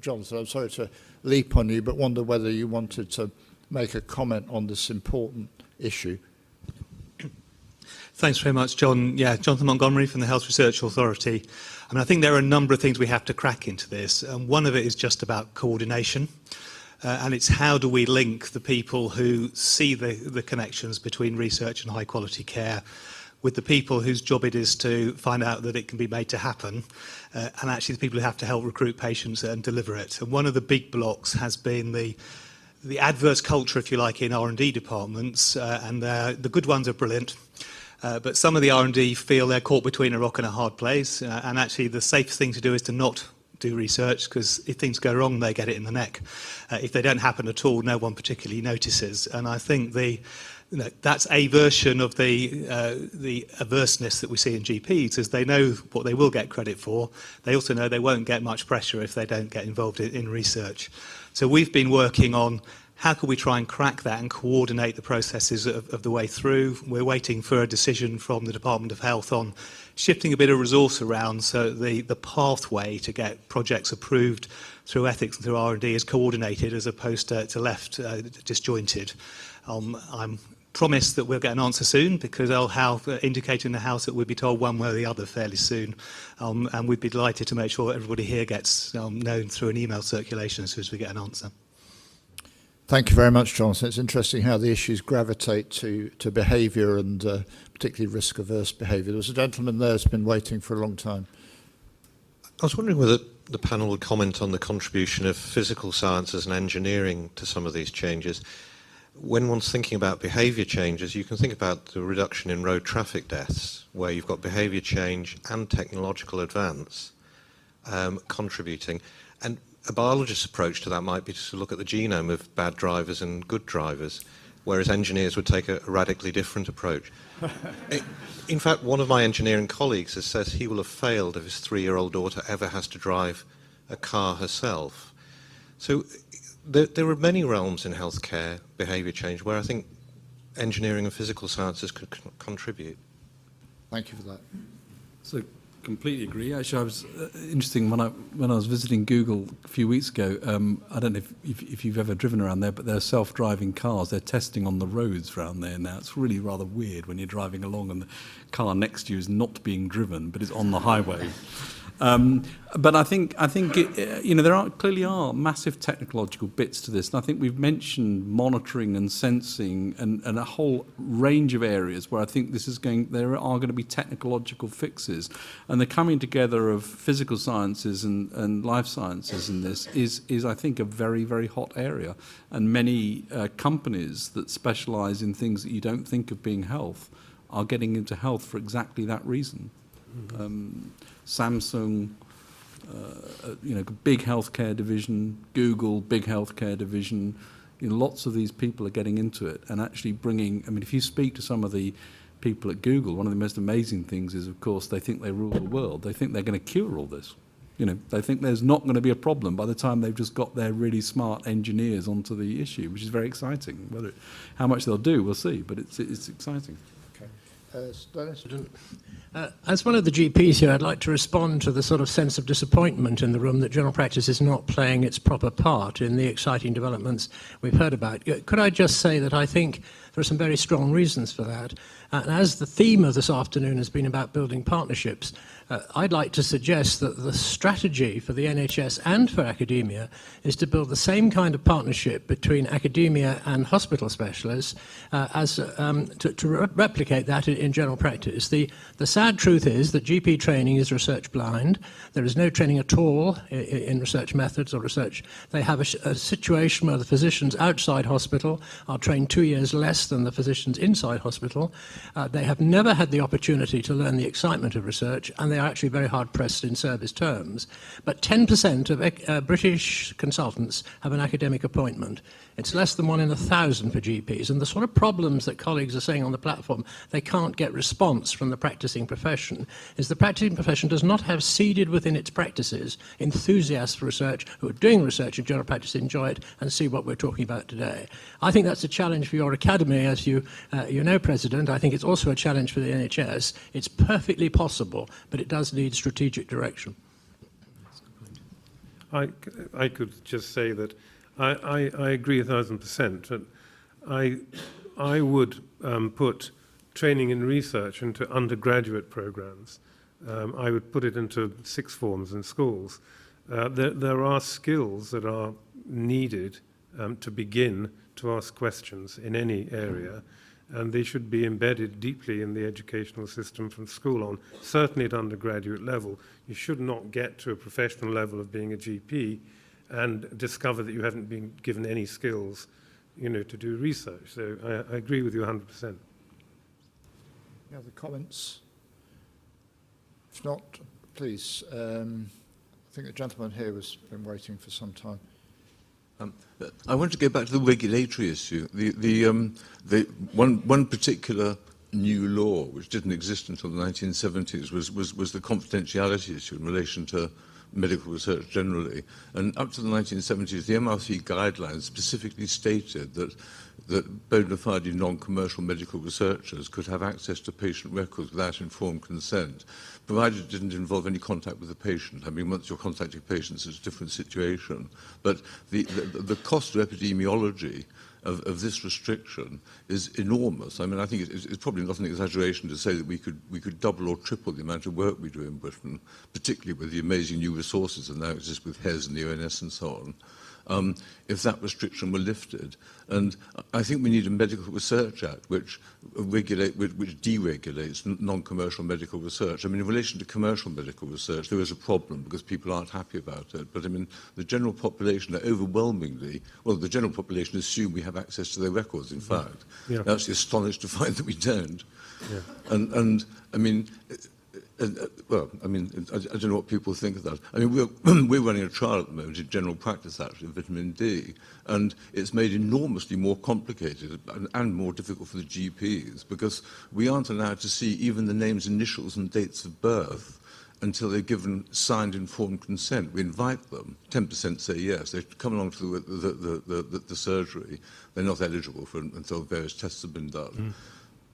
Jonathan, I'm sorry to leap on you, but wonder whether you wanted to make a comment on this important issue. Thanks very much, John. Yeah, Jonathan Montgomery from the Health Research Authority. I mean, I think there are a number of things we have to crack into this. And one of it is just about coordination. And it's how do we link the people who see the connections between research and high quality care with the people whose job it is to find out that it can be made to happen, and actually the people who have to help recruit patients and deliver it. And one of the big blocks has been the adverse culture, if you like, in R&D departments, and the good ones are brilliant, but some of the R&D feel they're caught between a rock and a hard place, and actually the safest thing to do is to not do research, because if things go wrong, they get it in the neck. If they don't happen at all, no one particularly notices. And I think that's a version of the averseness that we see in GPs, is they know what they will get credit for. They also know they won't get much pressure if they don't get involved in research. So we've been working on how can we try and crack that and coordinate the processes of the way through. We're waiting for a decision from the Department of Health on shifting a bit of resource around so the pathway to get projects approved through ethics and through R&D is coordinated as opposed to left disjointed. I'm promised that we'll get an answer soon, because I'll have indicated in the House that we'll be told one way or the other fairly soon, and we'd be delighted to make sure everybody here gets known through an email circulation as soon as we get an answer. Thank you very much, Jonathan. It's interesting how the issues gravitate to behaviour and particularly risk-averse behaviour. There was a gentleman there who's been waiting for a long time. I was wondering whether the panel would comment on the contribution of physical sciences and engineering to some of these changes. When one's thinking about behaviour changes, you can think about the reduction in road traffic deaths, where you've got behaviour change and technological advance contributing. And a biologist's approach to that might be to look at the genome of bad drivers and good drivers, whereas engineers would take a radically different approach. In fact, one of my engineering colleagues has said he will have failed if his 3-year-old daughter ever has to drive a car herself. So there are many realms in healthcare behaviour change where I think engineering and physical sciences could contribute. Thank you for that. So, completely agree. Actually, I was interesting when I was visiting Google a few weeks ago. I don't know if you've ever driven around there, but they're self-driving cars. They're testing on the roads around there now. It's really rather weird when you're driving along and the car next to you is not being driven, but it's on the highway. But I think there clearly are massive technological bits to this, and I think we've mentioned monitoring and sensing and a whole range of areas where I think there are going to be technological fixes, and the coming together of physical sciences and life sciences in this is I think a very, very hot area, and many companies that specialise in things that you don't think of being health are getting into health for exactly that reason. Samsung, big healthcare division, Google, big healthcare division. Lots of these people are getting into it and actually bringing. I mean, if you speak to some of the people at Google, one of the most amazing things is, of course, they think they rule the world. They think they're going to cure all this. They think there's not going to be a problem by the time they've just got their really smart engineers onto the issue, which is very exciting. How much they'll do, we'll see, but it's exciting. Okay. Dennis? As one of the GPs here, I'd like to respond to the sort of sense of disappointment in the room that general practice is not playing its proper part in the exciting developments we've heard about. Could I just say that I think there are some very strong reasons for that. And as the theme of this afternoon has been about building partnerships, I'd like to suggest that the strategy for the NHS and for academia is to build the same kind of partnership between academia and hospital specialists to replicate that in general practice. The sad truth is that GP training is research blind. There is no training at all in research methods or research. They have a situation where the physicians outside hospital are trained 2 years less than the physicians inside hospital. They have never had the opportunity to learn the excitement of research, and they are actually very hard-pressed in service terms. But 10% of British consultants have an academic appointment. It's less than 1 in 1,000 for GPs. And the sort of problems that colleagues are saying on the platform, they can't get response from the practicing profession, is the practicing profession does not have seeded within its practices enthusiasts for research who are doing research in general practice, enjoy it, and see what we're talking about today. I think that's a challenge for your academy, as you know, President. I think it's also a challenge for the NHS. It's perfectly possible, but it does need strategic direction. I could just say that I agree 1,000%. I would put training in research into undergraduate programs. I would put it into sixth forms in schools. There are skills that are needed to begin to ask questions in any area, and they should be embedded deeply in the educational system from school on, certainly at undergraduate level. You should not get to a professional level of being a GP and discover that you haven't been given any skills, to do research. So I agree with you 100%. Any other comments? If not, please. I think the gentleman here has been waiting for some time. I want to go back to the regulatory issue. One particular new law, which didn't exist until the 1970s, was the confidentiality issue in relation to medical research generally. And up to the 1970s, the MRC guidelines specifically stated that bona fide non-commercial medical researchers could have access to patient records without informed consent, provided it didn't involve any contact with the patient. I mean, once you're contacting patients, it's a different situation. But the cost of epidemiology of this restriction is enormous. I mean, I think it's probably not an exaggeration to say that we could double or triple the amount of work we do in Britain, particularly with the amazing new resources that now exist with HES and the ONS and so on, if that restriction were lifted. And I think we need a Medical Research Act which deregulates non-commercial medical research. I mean, in relation to commercial medical research, there is a problem because people aren't happy about it. But I mean, the general population are overwhelmingly, well, the general population assume we have access to their records, in fact. Yeah. They're actually astonished to find that we don't. Yeah. And I mean, well, I mean, I don't know what people think of that. I mean, we're running a trial at the moment in general practice, actually, of vitamin D, and it's made enormously more complicated and more difficult for the GPs because we aren't allowed to see even the names, initials, and dates of birth until they're given signed informed consent. We invite them. 10% say yes. They come along to the surgery. They're not eligible for until various tests have been done. Mm.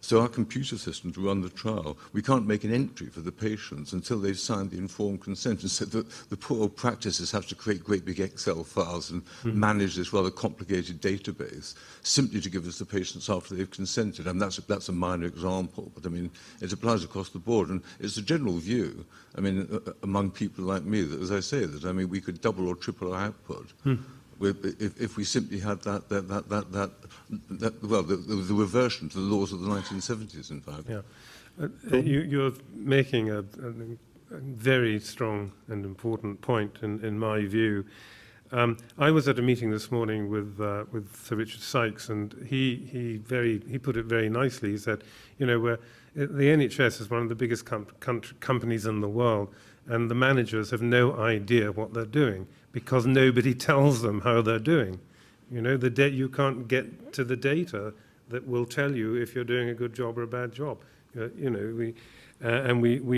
So our computer system to run the trial, we can't make an entry for the patients until they've signed the informed consent. And so the poor old practices have to create great big Excel files and manage this rather complicated database simply to give us the patients after they've consented. And that's a minor example, but I mean, it applies across the board. And it's a general view, I mean, among people like me, that, as I say, that I mean, we could double or triple our output. If we simply had the reversion to the laws of the 1970s, in fact. Yeah. You're making a very strong and important point, in my view. I was at a meeting this morning with Sir Richard Sykes, and he put it very nicely. He said, the NHS is one of the biggest companies in the world, and the managers have no idea what they're doing because nobody tells them how they're doing. You can't get to the data that will tell you if you're doing a good job or a bad job. We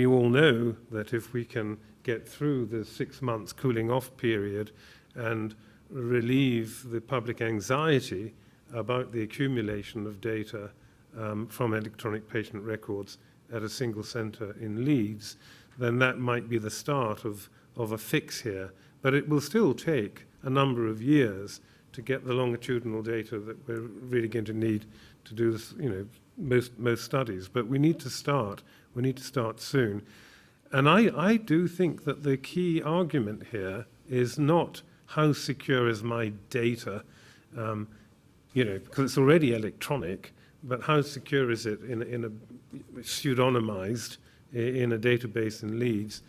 all know that if we can get through the 6 months cooling off period and relieve the public anxiety about the accumulation of data from electronic patient records at a single centre in Leeds, then that might be the start of a fix here. But it will still take a number of years to get the longitudinal data that we're really going to need to do this, most studies. But we need to start. We need to start soon. And I do think that the key argument here is not how secure is my data, because it's already electronic, but how secure is it in a pseudonymized in a database in Leeds,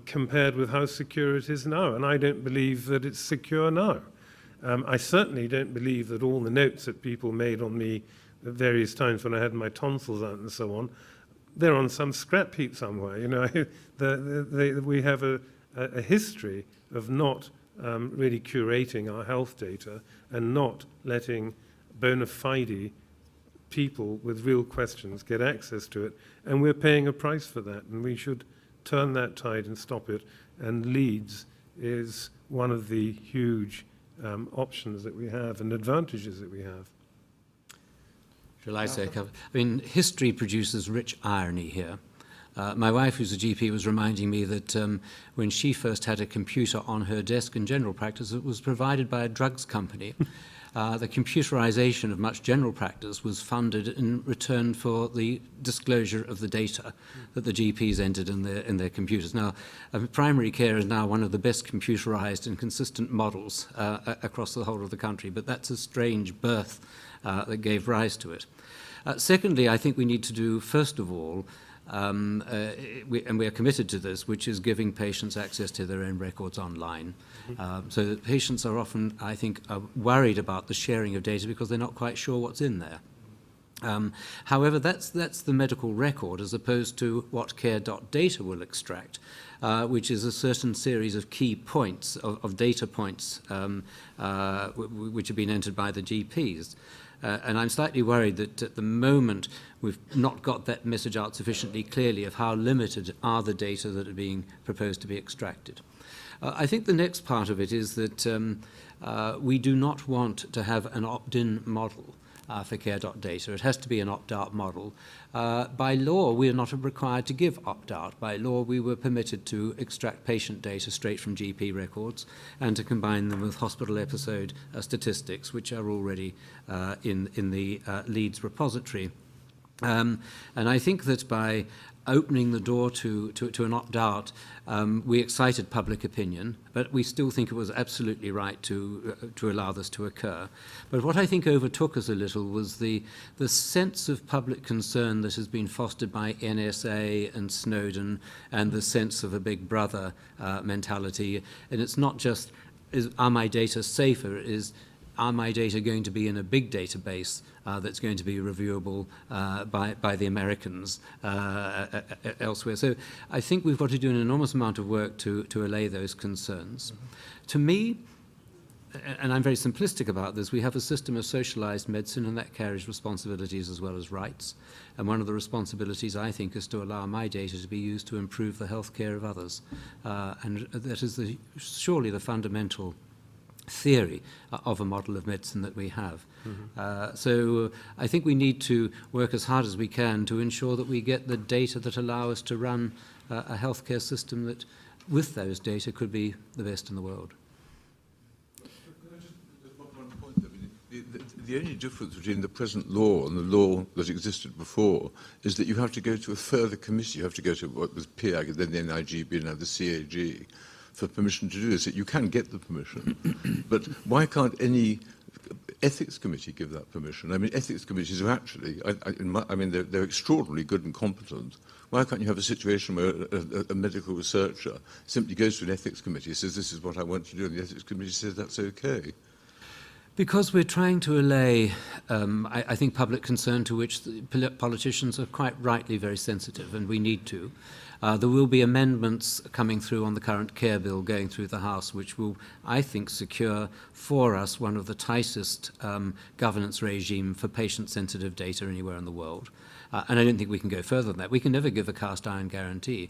compared with how secure it is now. And I don't believe that it's secure now. I certainly don't believe that all the notes that people made on me at various times when I had my tonsils out and so on, they're on some scrap heap somewhere. We have a history of not really curating our health data and not letting bona fide people with real questions get access to it. And we're paying a price for that, and we should turn that tide and stop it. And Leeds is one of the huge options that we have and advantages that we have. Shall I say a couple? I mean, history produces rich irony here. My wife, who's a GP, was reminding me that when she first had a computer on her desk in general practice, it was provided by a drugs company. The computerization of much general practice was funded in return for the disclosure of the data that the GPs entered in their computers. Now, primary care is now one of the best computerized and consistent models across the whole of the country, but that's a strange birth that gave rise to it. Secondly, I think we need to do, first of all, and we are committed to this, which is giving patients access to their own records online. So that patients are often, I think, worried about the sharing of data because they're not quite sure what's in there. However, that's the medical record as opposed to what care.data will extract, which is a certain series of key points, of data points, which have been entered by the GPs. And I'm slightly worried that at the moment we've not got that message out sufficiently clearly of how limited are the data that are being proposed to be extracted. I think the next part of it is that we do not want to have an opt-in model for care.data. It has to be an opt-out model. By law, we are not required to give opt-out. By law, we were permitted to extract patient data straight from GP records and to combine them with hospital episode statistics, which are already in the Leeds repository. And I think that by opening the door to an opt-out, we excited public opinion, but we still think it was absolutely right to allow this to occur. But what I think overtook us a little was the sense of public concern that has been fostered by NSA and Snowden, and the sense of a big brother mentality. And it's not just, are my data safer, are my data going to be in a big database that's going to be reviewable by the Americans elsewhere? So I think we've got to do an enormous amount of work to allay those concerns. To me, and I'm very simplistic about this, we have a system of socialized medicine, and that carries responsibilities as well as rights. And one of the responsibilities, I think, is to allow my data to be used to improve the health care of others. And that is surely the fundamental theory of a model of medicine that we have. So I think we need to work as hard as we can to ensure that we get the data that allow us to run a healthcare system that, with those data, could be the best in the world. One point, the only difference between the present law and the law that existed before is that you have to go to a further committee. You have to go to what was PIAG, and then the NIGB, and now the CAG, for permission to do this. You can get the permission, but why can't any ethics committee give that permission? I mean, ethics committees are actually, they're extraordinarily good and competent. Why can't you have a situation where a medical researcher simply goes to an ethics committee and says, this is what I want to do, and the ethics committee says that's okay? Because we're trying to allay, I think, public concern to which the politicians are quite rightly very sensitive, and we need to. There will be amendments coming through on the current care bill going through the House, which will, I think, secure for us one of the tightest governance regime for patient-sensitive data anywhere in the world. And I don't think we can go further than that. We can never give a cast-iron guarantee.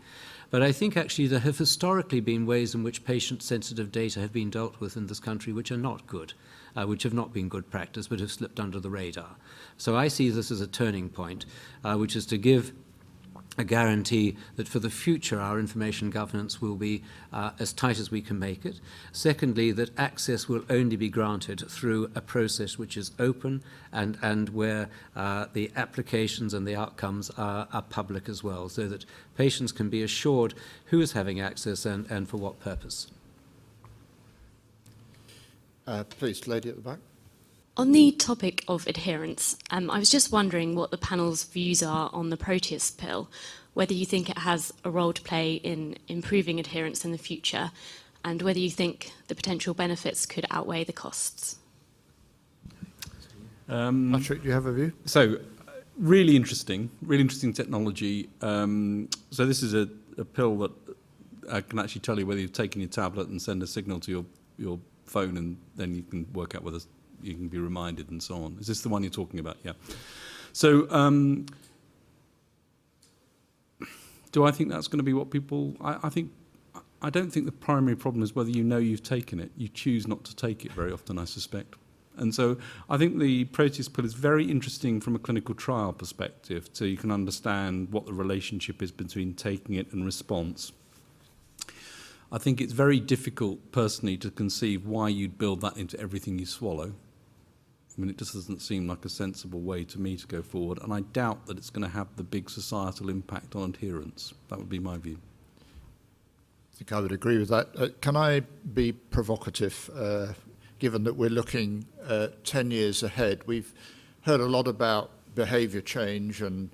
But I think actually there have historically been ways in which patient-sensitive data have been dealt with in this country which are not good. which have not been good practice but have slipped under the radar. So I see this as a turning point, which is to give a guarantee that for the future our information governance will be as tight as we can make it. Secondly, that access will only be granted through a process which is open and where the applications and the outcomes are public as well, so that patients can be assured who is having access and for what purpose. Please, lady at the back. On the topic of adherence, I was just wondering what the panel's views are on the Proteus pill, whether you think it has a role to play in improving adherence in the future, and whether you think the potential benefits could outweigh the costs. Patrick, do you have a view? So, really interesting technology. So this is a pill that can actually tell you whether you've taken your tablet and send a signal to your phone, and then you can work out whether you can be reminded and so on. Is this the one you're talking about? Yeah. So, do I think that's going to be what people... I don't think the primary problem is whether you know you've taken it. You choose not to take it very often, I suspect. And so I think the Proteus pill is very interesting from a clinical trial perspective, so you can understand what the relationship is between taking it and response. I think it's very difficult, personally, to conceive why you'd build that into everything you swallow. I mean, it just doesn't seem like a sensible way to me to go forward, and I doubt that it's going to have the big societal impact on adherence. That would be my view. I think I would agree with that. Can I be provocative, given that we're looking 10 years ahead? We've heard a lot about behaviour change and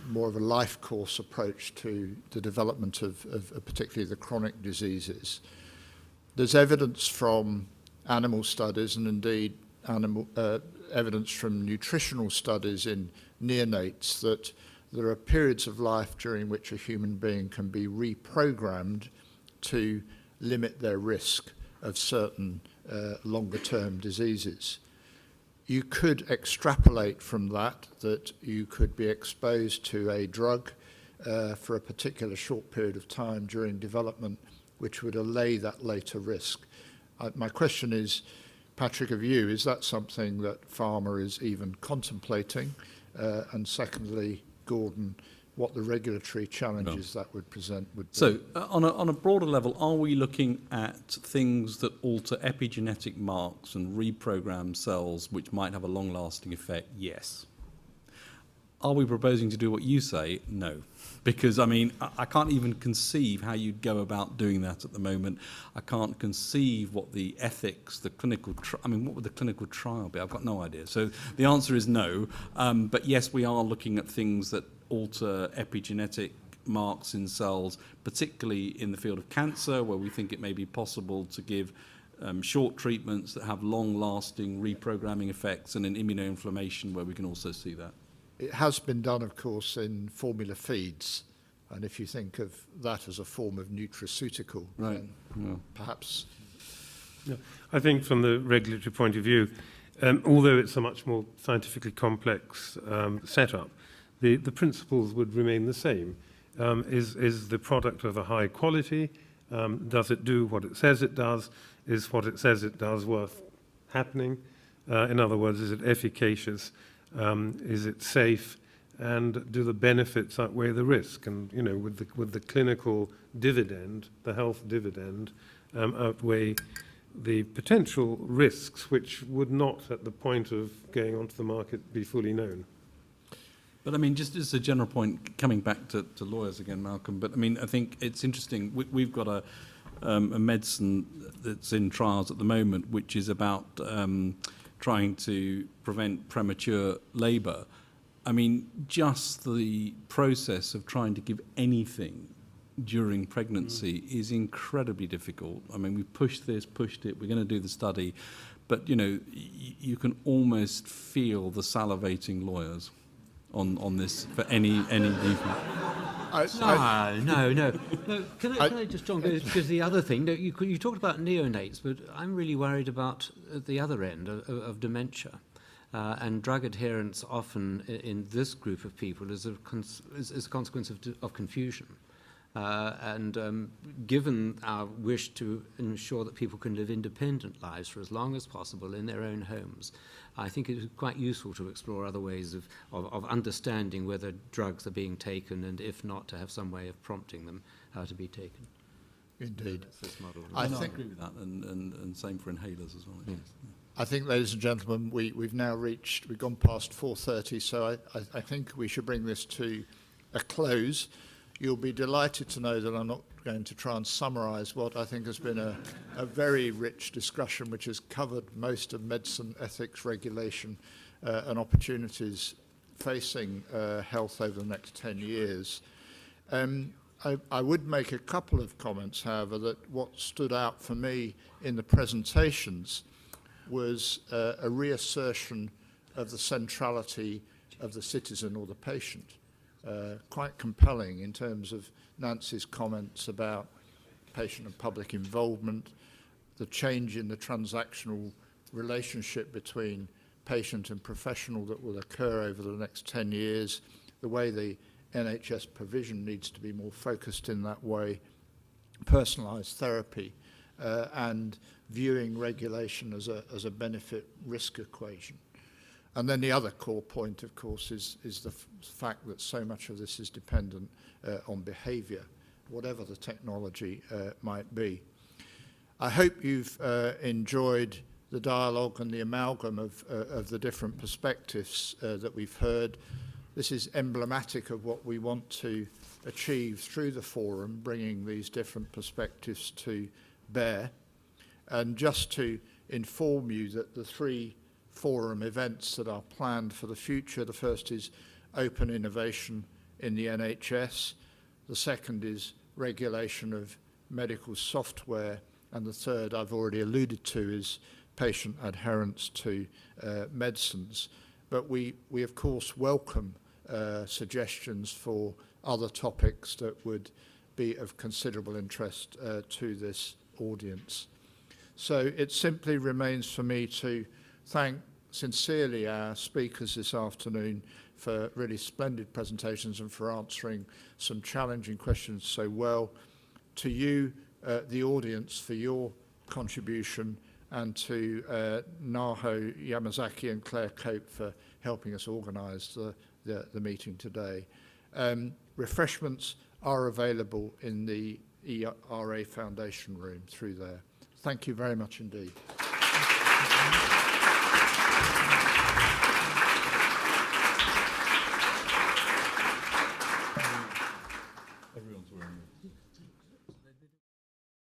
more of a life course approach to the development of particularly the chronic diseases. There's evidence from animal studies and indeed evidence from nutritional studies in neonates that there are periods of life during which a human being can be reprogrammed to limit their risk of certain longer-term diseases. You could extrapolate from that you could be exposed to a drug for a particular short period of time during development, which would allay that later risk. My question is, Patrick, of you, is that something that Pharma is even contemplating? And secondly, Gordon, what the regulatory challenges that would present would be. So, on a broader level, are we looking at things that alter epigenetic marks and reprogram cells which might have a long-lasting effect? Yes. Are we proposing to do what you say? No. Because, I mean, I can't even conceive how you'd go about doing that at the moment. I can't conceive what the ethics, the clinical... what would the clinical trial be? I've got no idea. So the answer is no. But yes, we are looking at things that alter epigenetic marks in cells, particularly in the field of cancer, where we think it may be possible to give short treatments that have long-lasting reprogramming effects, and in immunoinflammation, where we can also see that. It has been done, of course, in formula feeds, and if you think of that as a form of nutraceutical, right, perhaps... Yeah. I think from the regulatory point of view, although it's a much more scientifically complex setup, the principles would remain the same. Is the product of a high quality? Does it do what it says it does? Is what it says it does worth happening? In other words, is it efficacious? Is it safe? And do the benefits outweigh the risk? And, you know, with the clinical dividend, the health dividend, outweigh the potential risks, which would not, at the point of going onto the market, be fully known. But I mean, just as a general point, coming back to lawyers again, Malcolm, but I mean, I think it's interesting. We've got a medicine that's in trials at the moment, which is about trying to prevent premature labour. I mean, just the process of trying to give anything during pregnancy is incredibly difficult. I mean, we pushed it, we're going to do the study, but, you know, you can almost feel the salivating lawyers on this for any viewpoint. No. Can I just, John, because the other thing, you talked about neonates, but I'm really worried about the other end of dementia. And drug adherence often in this group of people is a consequence of confusion. Given our wish to ensure that people can live independent lives for as long as possible in their own homes, I think it is quite useful to explore other ways of understanding whether drugs are being taken, and if not, to have some way of prompting them to be taken. Indeed. I agree with that, and same for inhalers as well. Yes. I think, ladies and gentlemen, we've gone past 4:30, so I think we should bring this to a close. You'll be delighted to know that I'm not going to try and summarise what I think has been a very rich discussion, which has covered most of medicine, ethics, regulation, and opportunities facing health over the next 10 years. I would make a couple of comments, however, that what stood out for me in the presentations was a reassertion of the centrality of the citizen or the patient. Quite compelling in terms of Nancy's comments about patient and public involvement, the change in the transactional relationship between patient and professional that will occur over the next 10 years, the way the NHS provision needs to be more focused in that way, personalised therapy, and viewing regulation as a benefit-risk equation. And then the other core point, of course, is the fact that so much of this is dependent on behaviour, whatever the technology might be. I hope you've enjoyed the dialogue and the amalgam of the different perspectives that we've heard. This is emblematic of what we want to achieve through the forum, bringing these different perspectives to bear. And just to inform you that the three forum events that are planned for the future, the first is open innovation in the NHS, the second is regulation of medical software, and the third I've already alluded to is patient adherence to medicines. But we of course welcome suggestions for other topics that would be of considerable interest to this audience. So it simply remains for me to thank sincerely our speakers this afternoon for really splendid presentations and for answering some challenging questions so well. To you, the audience, for your contribution, and to Naho Yamazaki and Claire Cope for helping us organise the meeting today. Refreshments are available in the ERA Foundation room through there. Thank you very much indeed.